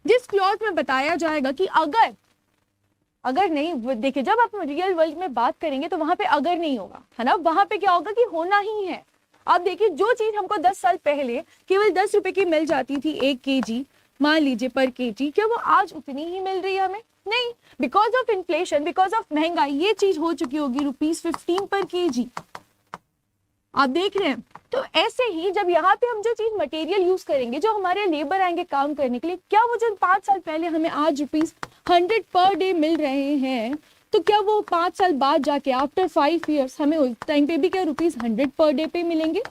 जिस क्लॉज में बताया जाएगा कि अगर नहीं, देखिए जब आप रियल वर्ल्ड में बात करेंगे तो वहां पे अगर नहीं होगा, है ना, वहां पे क्या होगा कि होना ही है। आप देखिए जो चीज हमको 10 साल पहले केवल 10 रुपए की मिल जाती थी 1 kg, मान लीजिए पर केजी, क्या वो आज उतनी ही मिल रही है हमें? नहीं, because of inflation, because of महंगाई ये चीज हो चुकी होगी ₹15 पर केजी। आप देख रहे हैं। तो ऐसे ही जब यहाँ पे हम जो चीज मटेरियल यूज करेंगे, जो हमारे लेबर आएंगे काम करने के लिए, क्या वो जो 5 साल पहले हमें आज ₹100 पर डे मिल रहे हैं, तो क्या वो 5 साल बाद जाके आफ्टर 5 years हमें उस टाइम पे भी क्या ₹100 पर डे पे मिलेंगे?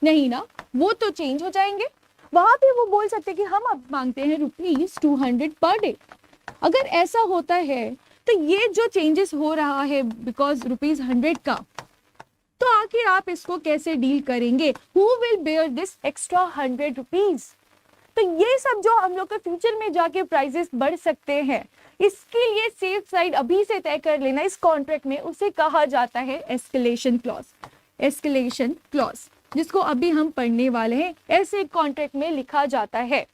नहीं ना, वो तो चेंज हो जाएंगे। वहां पे वो बोल सकते कि हम अब मांगते हैं ₹200 पर डे। अगर ऐसा होता है तो ये जो चेंजेस हो रहा है बिकॉज ₹100 का, तो आखिर आप इसको कैसे डील करेंगे? Who will bear this extra ₹100? तो ये सब जो हम लोग के फ्यूचर में जाके प्राइसेस बढ़ सकते हैं, इसके लिए सेफ साइड अभी से तय कर लेना इस कॉन्ट्रैक्ट में, उसे कहा जाता है एस्केलेशन क्लॉज। एस्केलेशन क्लॉज जिसको अभी हम पढ़ने वाले हैं, ऐसे कॉन्ट्रैक्ट में लिखा जाता है।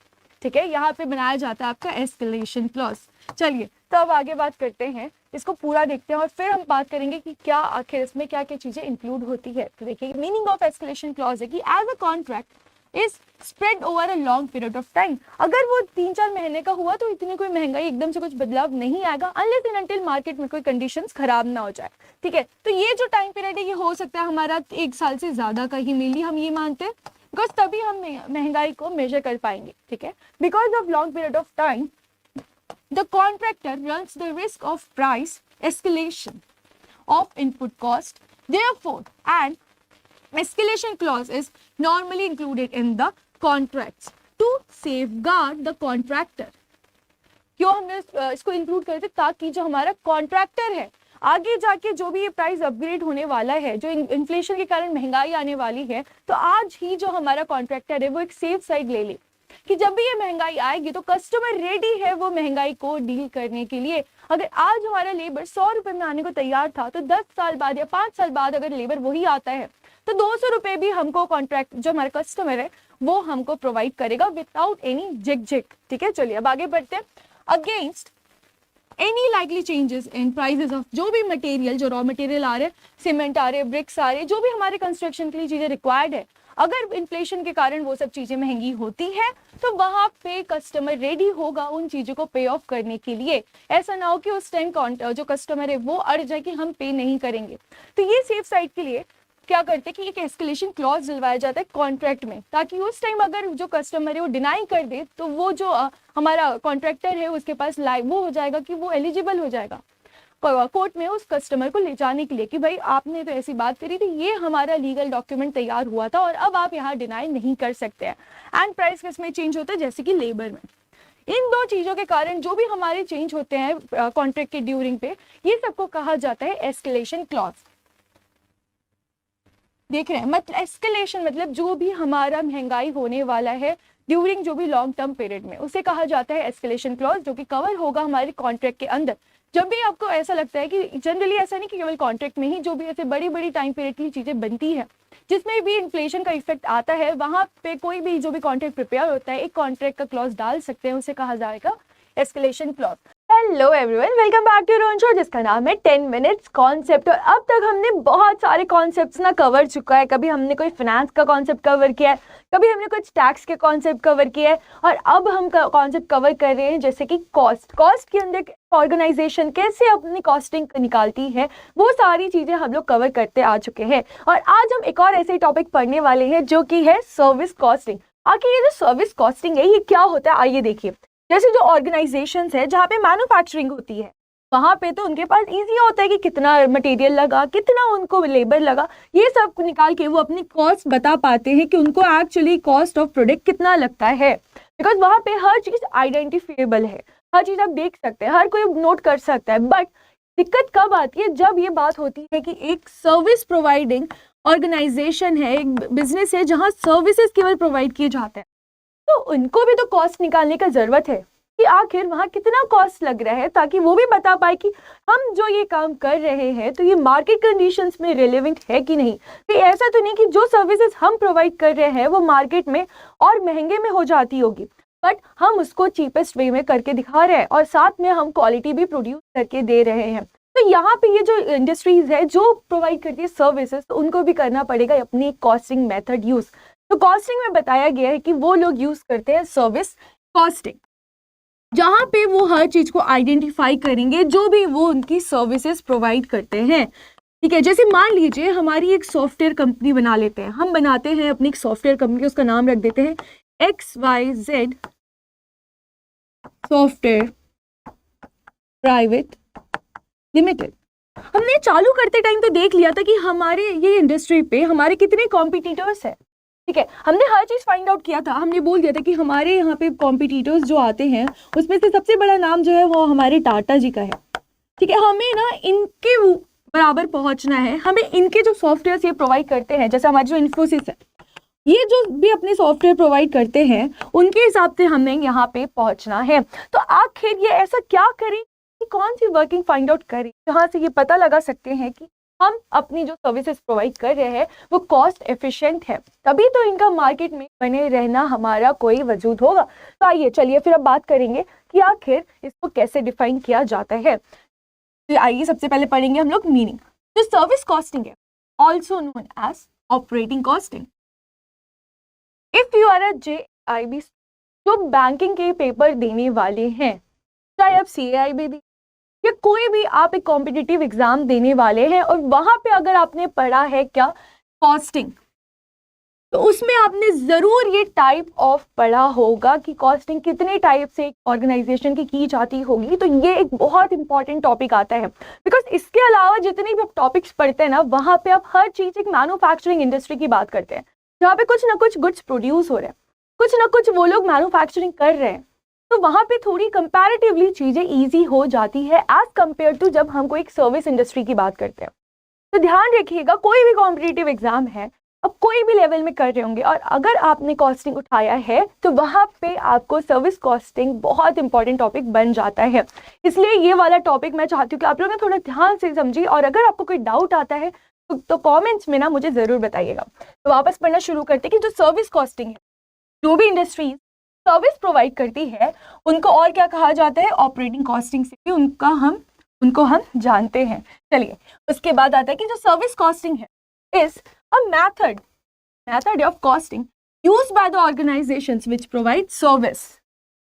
ठीक है, यहाँ पे बनाया जाता है आपका एस्केलेशन क्लॉज। चलिए तो अब आगे बात करते हैं, इसको पूरा देखते हैं और फिर हम बात करेंगे कि क्या आखिर इसमें क्या क्या चीजें इंक्लूड होती है। तो देखिए मीनिंग ऑफ एस्केलेशन क्लॉज है कि as a contract is spread over a long period of time. अगर वो 3-4 महीने का हुआ तो इतनी कोई महंगाई एकदम से कुछ बदलाव नहीं आएगा, अनलेस एंड अनटिल मार्केट में कोई कंडीशंस खराब ना हो जाए। ठीक है, तो ये जो टाइम पीरियड है ये हो सकता है हमारा 1 साल से ज्यादा का ही मिली, हम ये मानते हैं, बिकॉज तभी हम महंगाई को मेजर कर पाएंगे। ठीक है, because of long period of time the contractor runs the risk of price escalation of input cost, therefore an escalation clause is normally included in the contracts to safeguard the contractor। क्यों हमने इसको include करते, ताकि जो हमारा contractor है आगे जाके जो भी ये प्राइस अपग्रेड होने वाला है, जो इन्फ्लेशन के कारण महंगाई आने वाली है, तो आज ही जो हमारा कॉन्ट्रैक्टर है वो एक सेफ साइड ले ले कि जब भी ये महंगाई आएगी तो कस्टमर रेडी है वो महंगाई को डील करने के लिए। अगर आज हमारा लेबर 100 रुपए में आने को तैयार था, तो 10 साल बाद या 5 साल बाद अगर लेबर वही आता है तो 200 रुपए भी हमको कॉन्ट्रैक्ट जो हमारा कस्टमर है वो हमको प्रोवाइड करेगा विदाउट एनी झिक झिक। ठीक है, चलिए अब आगे बढ़ते हैं। Against any likely changes in prices of जो भी मटेरियल, जो रॉ मटेरियल आ रहे हैं, सीमेंट आ रहे हैं, ब्रिक्स आ रहे हैं, जो भी हमारे कंस्ट्रक्शन के लिए चीजें रिक्वायर्ड है, अगर इन्फ्लेशन के कारण वो सब चीजें महंगी होती है तो वहां पे कस्टमर रेडी होगा उन चीजों को पे ऑफ करने के लिए। ऐसा ना हो कि उस टाइम जो कस्टमर है वो अड़ जाए कि हम पे नहीं करेंगे। तो ये सेफ साइड के लिए क्या करते हैं कि एक एस्केलेशन क्लॉज दिलवाया जाता है कॉन्ट्रैक्ट में, ताकि उस टाइम अगर जो कस्टमर है वो डिनाई कर दे तो वो जो हमारा कॉन्ट्रैक्टर है उसके पास वो हो जाएगा कि वो एलिजिबल हो जाएगा कोर्ट में उस कस्टमर को ले जाने के लिए कि भाई आपने तो ऐसी बात करी थी, ये हमारा लीगल डॉक्यूमेंट तैयार हुआ था और अब आप यहाँ डिनाई नहीं कर सकते हैं। एंड प्राइस किसमें चेंज होता है, जैसे कि लेबर में। इन दो चीजों के कारण जो भी हमारे चेंज होते हैं कॉन्ट्रैक्ट के ड्यूरिंग पे, ये सबको कहा जाता है एस्केलेशन क्लॉज। देख रहे हैं, मतलब एस्केलेशन मतलब जो भी हमारा महंगाई होने वाला है ड्यूरिंग जो भी लॉन्ग टर्म पीरियड में, उसे कहा जाता है एस्केलेशन क्लॉज, जो कि कवर होगा हमारे कॉन्ट्रैक्ट के अंदर। जब भी आपको ऐसा लगता है कि जनरली ऐसा नहीं कि केवल कॉन्ट्रैक्ट में ही, जो भी ऐसे बड़ी बड़ी टाइम पीरियड की चीजें बनती है जिसमें भी इन्फ्लेशन का इफेक्ट आता है, वहां पे कोई भी जो भी कॉन्ट्रैक्ट प्रिपेयर होता है एक कॉन्ट्रैक्ट का क्लॉज डाल सकते हैं, उसे कहा जाएगा escalation clause. Hello everyone, welcome back to your own show जिसका नाम है 10 मिनट्स कॉन्सेप्ट। और अब तक हमने बहुत सारे कॉन्सेप्ट्स ना कवर चुका है। कभी हमने कोई फाइनेंस का कॉन्सेप्ट कवर किया है, कभी हमने कुछ टैक्स के कॉन्सेप्ट कवर किया है, और अब हम कॉन्सेप्ट कवर कर रहे हैं जैसे कि कॉस्ट के अंदर ऑर्गेनाइजेशन कैसे अपनी कॉस्टिंग निकालती है, वो सारी चीजें हम लोग कवर करते आ चुके हैं। और आज हम एक और ऐसे टॉपिक पढ़ने वाले हैं जो कि है सर्विस कॉस्टिंग। आखिर ये जो सर्विस कॉस्टिंग है ये क्या होता है, आइए देखिए। जैसे जो ऑर्गेनाइजेशंस है जहाँ पे मैन्युफैक्चरिंग होती है, वहां पे तो उनके पास इजी होता है कि कितना मटेरियल लगा, कितना उनको लेबर लगा, ये सब निकाल के वो अपनी कॉस्ट बता पाते हैं कि उनको एक्चुअली कॉस्ट ऑफ प्रोडक्ट कितना लगता है। बिकॉज वहां पे हर चीज आइडेंटिफिएबल है, हर चीज आप देख सकते हैं, हर कोई नोट कर सकता है। बट दिक्कत कब आती है, जब ये बात होती है कि एक सर्विस प्रोवाइडिंग ऑर्गेनाइजेशन है, एक बिजनेस है जहाँ सर्विसेज केवल प्रोवाइड किए जाते हैं, तो उनको भी तो कॉस्ट निकालने का जरूरत है कि आखिर वहां कितना कॉस्ट लग रहा है, ताकि वो भी बता पाए कि हम जो ये काम कर रहे हैं तो ये मार्केट कंडीशंस में रिलेवेंट है कि नहीं। कि ऐसा तो नहीं कि जो सर्विसेज हम प्रोवाइड कर रहे हैं वो मार्केट में और महंगे में हो जाती होगी, बट हम उसको चीपेस्ट वे में करके दिखा रहे हैं और साथ में हम क्वालिटी भी प्रोड्यूस करके दे रहे हैं। तो यहाँ पे ये जो इंडस्ट्रीज है जो प्रोवाइड करती है सर्विसेज, तो उनको भी करना पड़ेगा अपनी कॉस्टिंग मेथड यूज। तो कॉस्टिंग में बताया गया है कि वो लोग यूज करते हैं सर्विस कॉस्टिंग, जहां पे वो हर चीज को आइडेंटिफाई करेंगे जो भी वो उनकी सर्विसेज प्रोवाइड करते हैं। ठीक है, जैसे मान लीजिए हमारी एक सॉफ्टवेयर कंपनी बना लेते हैं, हम बनाते हैं अपनी एक सॉफ्टवेयर कंपनी, उसका नाम रख देते हैं XYZ सॉफ्टवेयर प्राइवेट लिमिटेड। हमने चालू करते टाइम तो देख लिया था कि हमारे ये इंडस्ट्री पे हमारे कितने कॉम्पिटिटर्स है। ठीक है, हमने हर चीज फाइंड आउट किया था, हमने बोल दिया था कि हमारे यहाँ पे कॉम्पिटिटर्स जो आते हैं उसमें से सबसे बड़ा नाम जो है वो हमारे टाटा जी का है। ठीक है, हमें ना इनके बराबर पहुंचना है, हमें इनके जो सॉफ्टवेयर ये प्रोवाइड करते हैं, जैसे हमारी जो इन्फोसिस है, ये जो भी अपने सॉफ्टवेयर प्रोवाइड करते हैं उनके हिसाब से हमें यहाँ पे पहुंचना है। तो आखिर ये ऐसा क्या करें कि कौन सी वर्किंग फाइंड आउट करें जहाँ से ये पता लगा सकते हैं कि हम अपनी जो सर्विसेज प्रोवाइड कर रहे हैं वो कॉस्ट एफिशिएंट है, तभी तो इनका मार्केट में बने रहना हमारा कोई वजूद होगा। तो आइए चलिए फिर अब बात करेंगे कि आखिर इसको कैसे डिफाइन किया जाता है। तो आइए सबसे पहले पढ़ेंगे हम लोग मीनिंग। जो सर्विस कॉस्टिंग है also known as operating costing, if you are a JIB, जो बैंकिंग के पेपर देने वाले हैं, चाहे आप CAIB दी या कोई भी आप एक कॉम्पिटिटिव एग्जाम देने वाले हैं, और वहां पे अगर आपने पढ़ा है क्या, कॉस्टिंग, तो उसमें आपने जरूर ये टाइप ऑफ पढ़ा होगा कि कॉस्टिंग कितने टाइप से ऑर्गेनाइजेशन की जाती होगी। तो ये एक बहुत इंपॉर्टेंट टॉपिक आता है, बिकॉज इसके अलावा जितने भी आप टॉपिक्स पढ़ते हैं ना, वहां पे आप हर चीज एक मैन्युफैक्चरिंग इंडस्ट्री की बात करते हैं, जहाँ पे कुछ ना कुछ गुड्स प्रोड्यूस हो रहे हैं, कुछ ना कुछ वो लोग मैन्युफैक्चरिंग कर रहे हैं, तो वहां पे थोड़ी कंपैरेटिवली चीजें ईजी हो जाती है एज कंपेयर टू जब हम कोई एक सर्विस इंडस्ट्री की बात करते हैं। तो ध्यान रखिएगा, कोई भी कॉम्पिटिटिव एग्जाम है, अब कोई भी लेवल में कर रहे होंगे, और अगर आपने कॉस्टिंग उठाया है तो वहां पे आपको सर्विस कॉस्टिंग बहुत इंपॉर्टेंट टॉपिक बन जाता है। इसलिए ये वाला टॉपिक मैं चाहती हूँ कि आप लोग ना थोड़ा ध्यान से समझिए, और अगर आपको कोई डाउट आता है तो कमेंट्स में ना मुझे जरूर बताइएगा। तो वापस पढ़ना शुरू करते हैं कि जो सर्विस कॉस्टिंग है, जो भी इंडस्ट्रीज सर्विस प्रोवाइड करती है उनको और क्या कहा जाता है, ऑपरेटिंग कॉस्टिंग से भी उनको हम जानते हैं। चलिए, उसके बाद आता है कि जो सर्विस कॉस्टिंग है is a method of costing used by the organizations which provide service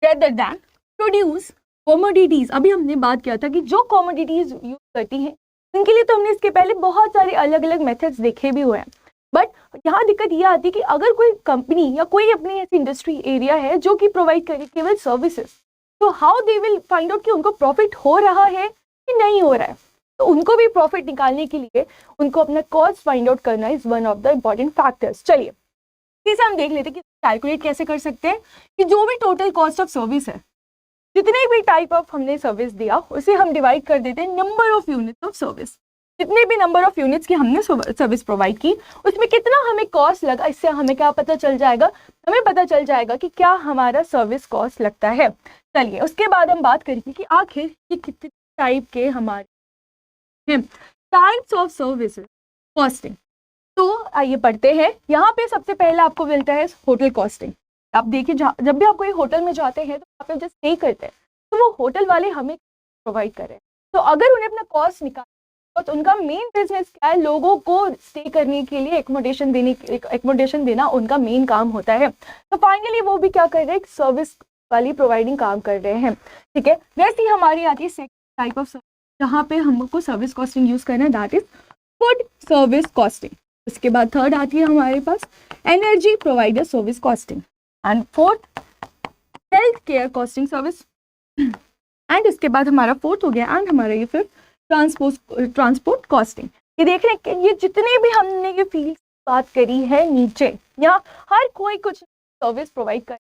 rather than produce commodities। अभी हमने बात किया था कि जो commodities यूज करती हैं उनके लिए तो हमने इसके पहले बहुत सारे अलग अलग मेथड्स देखे भी हुए हैं, बट यहाँ दिक्कत ये आती है कि अगर कोई कंपनी या कोई अपनी ऐसी इंडस्ट्री एरिया है जो कि प्रोवाइड करे केवल सर्विसेज, तो how they will find out कि उनको प्रॉफिट हो रहा है कि नहीं हो रहा है। तो उनको भी प्रॉफिट निकालने के लिए उनको अपना कॉस्ट फाइंड आउट करना is one of the important factors. चलिए, इसे हम देख लेते हैं कि कैलकुलेट कैसे कर सकते हैं कि जो भी टोटल कॉस्ट ऑफ सर्विस है, जितने भी टाइप ऑफ हमने सर्विस दिया उसे हम डिवाइड कर देते हैं number of units of service. जितने भी नंबर ऑफ यूनिट्स की हमने सर्विस प्रोवाइड की उसमें कितना हमें कॉस्ट लगा, इससे हमें क्या पता चल जाएगा, हमें पता चल जाएगा कि क्या हमारा सर्विस कॉस्ट लगता है। चलिए, उसके बाद हम बात करेंगे कि आखिर ये कितने टाइप के हमारे टाइप्स ऑफ सर्विसेज कॉस्टिंग। तो आइए पढ़ते हैं। यहाँ पे सबसे पहले आपको मिलता है होटल कॉस्टिंग। आप देखिए, जब भी आप कोई होटल में जाते हैं तो आप जब स्टे करते हैं तो वो होटल वाले हमें प्रोवाइड कर रहे हैं, तो अगर उन्हें अपना कॉस्ट निकालना तो उनका मेन बिजनेस क्या है, लोगों को स्टे करने के लिए एकोमोडेशन देना उनका मेन काम होता है। तो फाइनली वो भी क्या कर रहे हैं, सर्विस वाली प्रोवाइडिंग काम कर रहे हैं। ठीक है, वैसे हमारी आती है सेकंड टाइप ऑफ जहाँ पे हमको सर्विस कॉस्टिंग यूज करना है, that is food service costing. उसके बाद थर्ड आती है हमारे पास energy provider service costing, and fourth health care costing service, and इसके बाद हमारा फोर्थ हो गया एंड हमारा ये फिर ट्रांसपोर्ट कॉस्टिंग। ये देख रहे हैं कि ये जितने भी हमने ये फील्ड बात करी है नीचे, यहाँ हर कोई कुछ सर्विस प्रोवाइड कर,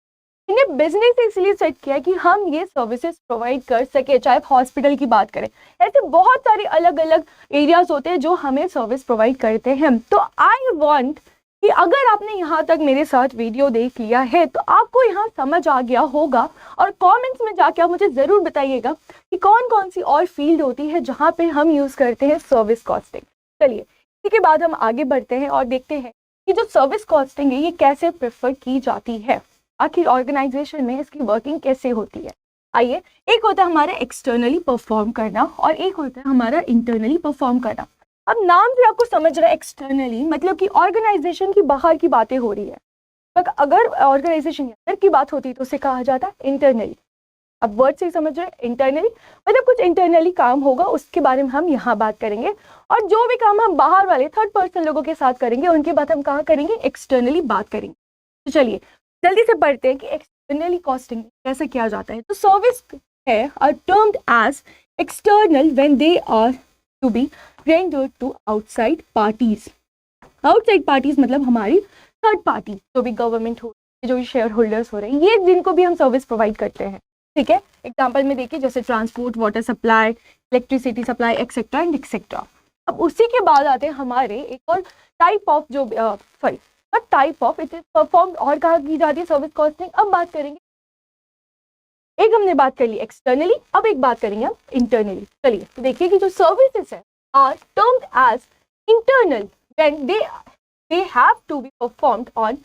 इन्हें बिजनेस इसलिए सेट किया कि हम ये सर्विसेज प्रोवाइड कर सके। चाहे हॉस्पिटल की बात करें, ऐसे बहुत सारे अलग अलग एरियाज होते हैं जो हमें सर्विस प्रोवाइड करते हैं। तो आई वांट कि अगर आपने यहाँ तक मेरे साथ वीडियो देख लिया है तो आपको यहाँ समझ आ गया होगा, और कमेंट्स में जाके आप मुझे ज़रूर बताइएगा कि कौन कौन सी और फील्ड होती है जहाँ पे हम यूज़ करते हैं सर्विस कॉस्टिंग। चलिए, इसी के बाद हम आगे बढ़ते हैं और देखते हैं कि जो सर्विस कॉस्टिंग है ये कैसे प्रेफर की जाती है, आखिर ऑर्गेनाइजेशन में इसकी वर्किंग कैसे होती है। आइए, एक होता है हमारा एक्सटर्नली परफॉर्म करना और एक होता है हमारा इंटरनली परफॉर्म करना। अब नाम से आपको समझ रहा है एक्सटर्नली मतलब कि ऑर्गेनाइजेशन की बाहर की बातें हो रही है, पर अगर ऑर्गेनाइजेशन के अंदर की बात होती है तो उसे कहा जाता है इंटरनली। अब वर्ड से ही समझ रहे हैं, इंटरनली मतलब कुछ इंटरनली काम होगा, उसके बारे में हम यहाँ बात करेंगे, और जो भी काम हम बाहर वाले थर्ड पर्सन लोगों के साथ करेंगे उनके बाद हम कहाँ करेंगे, एक्सटर्नली बात करेंगे। तो चलिए जल्दी से पढ़ते हैं कि एक्सटर्नली कॉस्टिंग कैसे किया जाता है। तो सर्विस है are termed as external when they are to be rendered to outside parties. Outside parties मतलब हमारी थर्ड पार्टी, जो भी गवर्नमेंट हो, जो भी शेयर होल्डर्स हो रहे हैं, ये जिनको भी हम सर्विस प्रोवाइड करते हैं। ठीक है, एग्जाम्पल में देखिए जैसे transport, water supply, electricity supply etcetera and etcetera. अब उसी के बाद आते हैं हमारे एक और टाइप ऑफ जो type of it is performed और कहाँ की जाती है सर्विस कॉस्टिंग। अब बात करेंगे, एक हमने बात कर ली एक्सटर्नली, अब एक बात करेंगे हम इंटरनली। चलिए तो देखिए कि जो सर्विसेज है are termed as internal when they have to be performed on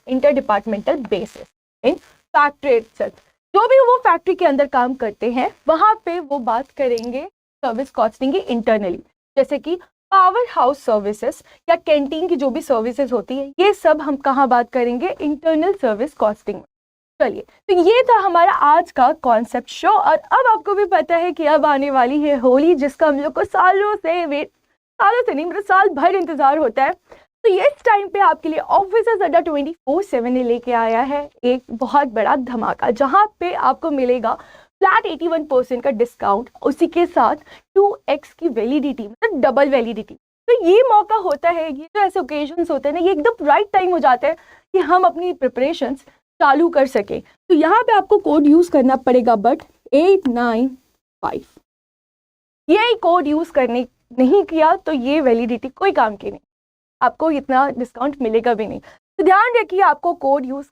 interdepartmental basis in factory itself. जो भी वो फैक्ट्री के अंदर काम करते हैं वहां पे वो बात करेंगे सर्विस कॉस्टिंग की इंटरनली। जैसे कि पावर हाउस सर्विसेज या कैंटीन की जो भी सर्विसेज होती है, ये सब हम कहाँ बात करेंगे, इंटरनल सर्विस कॉस्टिंग में। चलिए, तो ये था हमारा आज का कॉन्सेप्ट शो। और अब आपको भी पता है कि अब आने वाली है होली, जिसका हम लोग को सालों से नहीं, मतलब साल भर इंतजार होता है। तो ये इस टाइम पे आपके लिए ऑफिसर्स अड्डा 24/7 ने लेके आया है एक बहुत बड़ा धमाका, जहाँ पे आपको मिलेगा फ्लैट 81% का डिस्काउंट, उसी के साथ 2x की वैलिडिटी, मतलब डबल वैलिडिटी। तो ये मौका होता है, ये जो ऐसे ओकेजन्स होते हैं ना, ये एकदम राइट टाइम हो जाता है कि हम अपनी प्रिपरेशंस चालू कर सके। तो यहाँ पे आपको कोड यूज करना पड़ेगा बट 895। ये कोड यूज करने नहीं किया तो ये वैलिडिटी कोई काम की नहीं, आपको इतना डिस्काउंट मिलेगा भी नहीं। तो ध्यान रखिए, आपको कोड यूज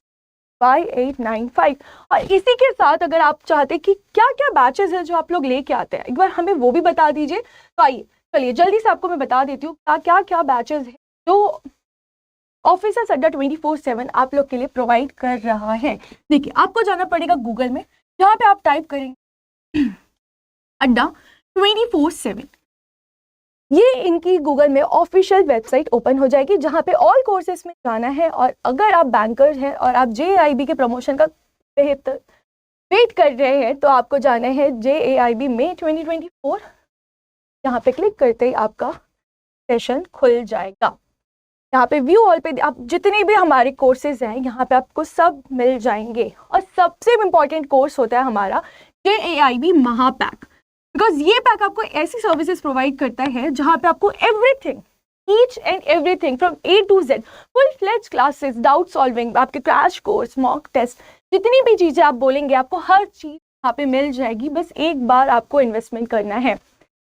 बाय 895। और इसी के साथ अगर आप चाहते कि क्या क्या बैचेस हैं जो आप लोग लेके आते हैं, एक बार हमें वो भी बता दीजिए। तो आइए चलिए जल्दी से आपको मैं बता देती हूँ क्या क्या बैचेस हैं जो ऑफिसर्स अड्डा 24/7 आप लोग के लिए प्रोवाइड कर रहा है। देखिए, आपको जाना पड़ेगा गूगल में, जहाँ पे आप टाइप करेंगे अड्डा 24/7, ये इनकी गूगल में ऑफिशियल वेबसाइट ओपन हो जाएगी, जहाँ पे ऑल कोर्सेज में जाना है। और अगर आप बैंकर हैं और आप JAIB के प्रमोशन का बेहतर वेट कर रहे हैं, तो आपको जाना है JAIB मई 2024। यहाँ पे क्लिक करते ही आपका सेशन खुल जाएगा। यहाँ पे व्यू ऑल पे आप जितने भी हमारे कोर्सेज हैं, यहाँ पे आपको सब मिल जाएंगे। और सबसे इम्पॉर्टेंट कोर्स होता है हमारा JAIB महापैक, बिकॉज ये पैक आपको ऐसी सर्विसेज प्रोवाइड करता है जहाँ पे आपको everything, each and everything from A to Z, full fledge classes, doubt solving, आपके क्रैश कोर्स, मॉक टेस्ट, जितनी भी चीज़ें आप बोलेंगे आपको हर चीज़ यहाँ पे मिल जाएगी। बस एक बार आपको इन्वेस्टमेंट करना है।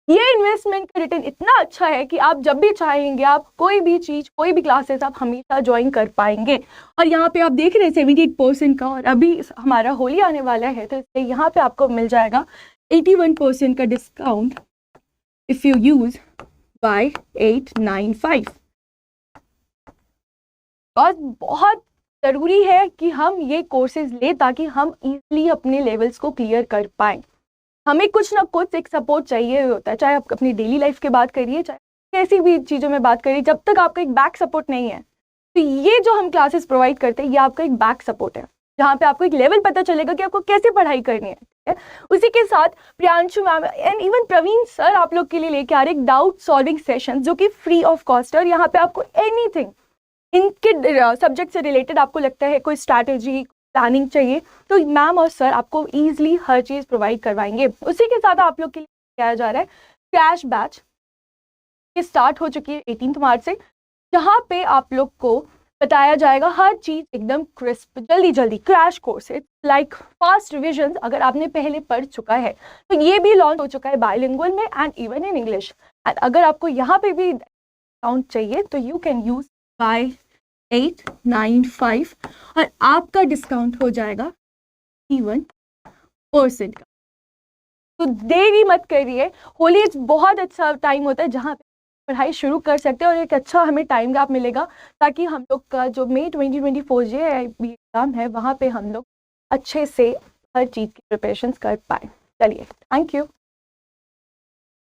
ये इन्वेस्टमेंट का रिटर्न इतना अच्छा है कि आप जब भी चाहेंगे, आप कोई भी चीज़, कोई भी क्लासेस आप हमेशा ज्वाइन कर पाएंगे। और यहाँ पे आप देख रहे हैं 78% का, और अभी हमारा होली आने वाला है, तो इसलिए यहाँ पे आपको मिल जाएगा 81% का discount if you use by 895। और बहुत ज़रूरी है कि हम ये कोर्सेज लें ताकि हम इजीली अपने लेवल्स को क्लियर कर पाएँ। हमें कुछ ना कुछ एक सपोर्ट चाहिए होता है, चाहे आप अपनी डेली लाइफ की बात करिए, चाहे कैसी भी चीज़ों में बात करिए, जब तक आपका एक बैक सपोर्ट नहीं है। तो ये जो हम क्लासेस प्रोवाइड करते हैं, ये आपका एक बैक सपोर्ट है, जहाँ पे आपको एक लेवल पता चलेगा कि आपको कैसे पढ़ाई करनी है। उसी के साथ Priyanshu ma'am and even Praveen sir आप लोग के लिए लेके आ रहे एक डाउट सॉल्विंग सेशन, जो कि फ्री ऑफ कॉस्ट है। और यहाँ पे आपको एनीथिंग इनके सब्जेक्ट से रिलेटेड आपको लगता है कोई स्ट्रैटेजी, प्लानिंग चाहिए, तो मैम और सर आपको ईजिली हर चीज़ प्रोवाइड करवाएंगे। उसी के साथ आप लोग के लिए किया जा रहा है क्रैश बैच, ये स्टार्ट हो चुकी है 18 मार्च से, जहाँ पे आप लोग को बताया जाएगा हर चीज़ एकदम क्रिस्प, जल्दी जल्दी। Crash course like fast revision, अगर आपने पहले पढ़ चुका है तो ये भी लॉन्च हो चुका है बायलिंगुअल में and even in English. And अगर आपको यहाँ पे भी डिस्काउंट चाहिए तो यू कैन यूज बाय 895 और आपका डिस्काउंट हो जाएगा 81% का। तो देरी मत करिए, होली बहुत अच्छा टाइम होता है जहाँ पे पढ़ाई शुरू कर सकते हैं और एक अच्छा हमें टाइम गैप मिलेगा, ताकि हम लोग का जो मई 2024 JAIB एग्जाम है, वहाँ पे हम लोग अच्छे से हर चीज़ की प्रिपरेशंस कर पाए। चलिए, थैंक यू।